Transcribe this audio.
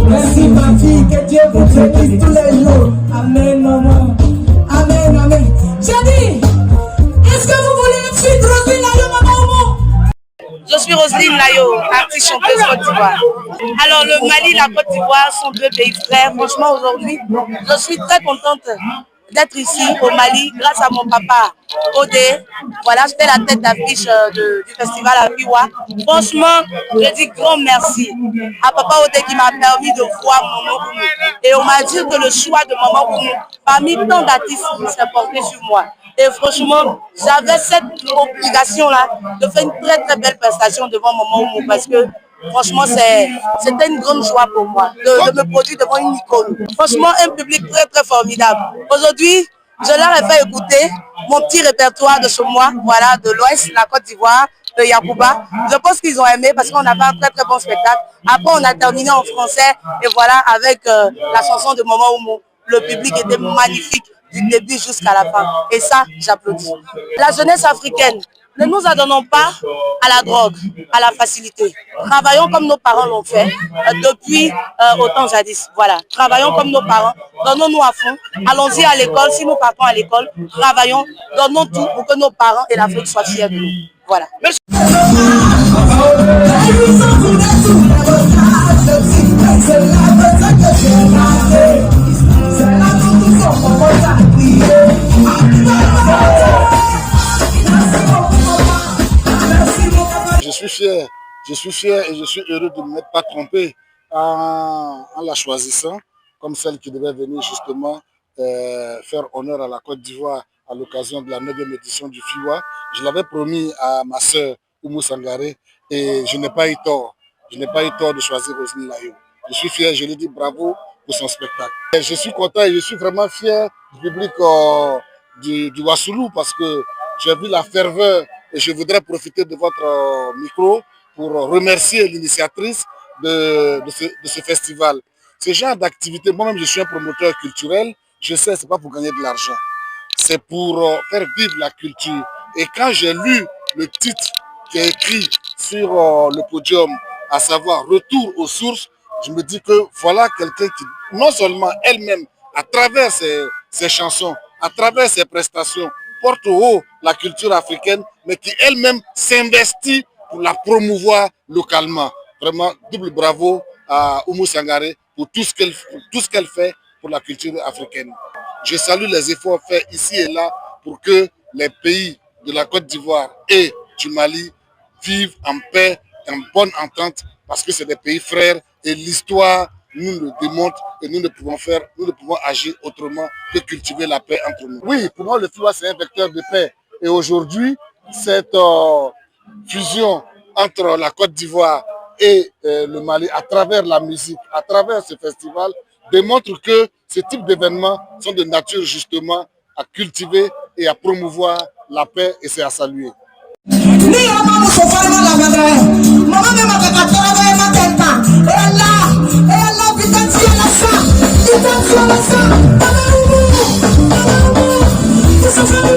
Merci ma fille, que Dieu vous bénisse tous les jours. Amen, maman. Amen, amen. J'ai dit, est-ce que vous voulez une suite Roselyne Layo, maman? Je suis Roselyne Layo, artiste chanteuse Côte d'Ivoire. Alors le Mali et la Côte d'Ivoire sont deux pays frères. Franchement aujourd'hui, je suis très contente d'être ici au Mali grâce à mon papa Odé. Voilà, j'étais la tête d'affiche du festival à Piwa. Franchement, je dis grand merci à papa Odé qui m'a permis de voir Maman Oumou. Et on m'a dit que le choix de Maman Oumou, parmi tant d'artistes, s'est porté sur moi. Et franchement, j'avais cette obligation-là de faire une très très belle prestation devant Maman Oumou parce que franchement, c'était une grande joie pour moi de me produire devant une icône. Franchement, un public très très formidable. Aujourd'hui, je leur ai fait écouter mon petit répertoire de chez moi, voilà, de l'Ouest, la Côte d'Ivoire, de Yacouba. Je pense qu'ils ont aimé parce qu'on a fait un très très bon spectacle. Après, on a terminé en français et voilà, avec la chanson de Maman Oumou. Le public était magnifique du début jusqu'à la fin. Et ça, j'applaudis. La jeunesse africaine, ne nous adonnons pas à la drogue, à la facilité. Travaillons comme nos parents l'ont fait depuis autant jadis. Voilà, travaillons comme nos parents, donnons-nous à fond, allons-y à l'école, si nous partons à l'école, travaillons, donnons tout pour que nos parents et l'Afrique soient fiers de nous. Voilà. Merci. Je suis fier et je suis heureux de ne m'être pas trompé en la choisissant comme celle qui devait venir justement faire honneur à la Côte d'Ivoire à l'occasion de la 9e édition du FIWA. Je l'avais promis à ma sœur Oumou Sangaré et je n'ai pas eu tort. Je n'ai pas eu tort de choisir Roselyne Layo. Je suis fier, je lui dis bravo pour son spectacle. Et je suis content et je suis vraiment fier du public du Wassoulou parce que j'ai vu la ferveur et je voudrais profiter de votre micro pour remercier l'initiatrice de ce festival. Ce genre d'activité, moi-même je suis un promoteur culturel, je sais, ce n'est pas pour gagner de l'argent, c'est pour faire vivre la culture. Et quand j'ai lu le titre qui est écrit sur le podium, à savoir Retour aux sources, je me dis que voilà quelqu'un qui, non seulement elle-même, à travers ses chansons, à travers ses prestations, porte au haut la culture africaine, mais qui elle-même s'investit pour la promouvoir localement. Vraiment, double bravo à Oumou Sangaré pour tout ce qu'elle fait pour la culture africaine. Je salue les efforts faits ici et là pour que les pays de la Côte d'Ivoire et du Mali vivent en paix, en bonne entente, parce que c'est des pays frères et l'histoire nous le démontre et nous ne pouvons agir autrement que cultiver la paix entre nous. Oui, pour moi le FIWA c'est un vecteur de paix et aujourd'hui cette fusion entre la Côte d'Ivoire et le Mali à travers la musique, à travers ce festival démontre que ce type d'événements sont de nature justement à cultiver et à promouvoir la paix et c'est à saluer. It's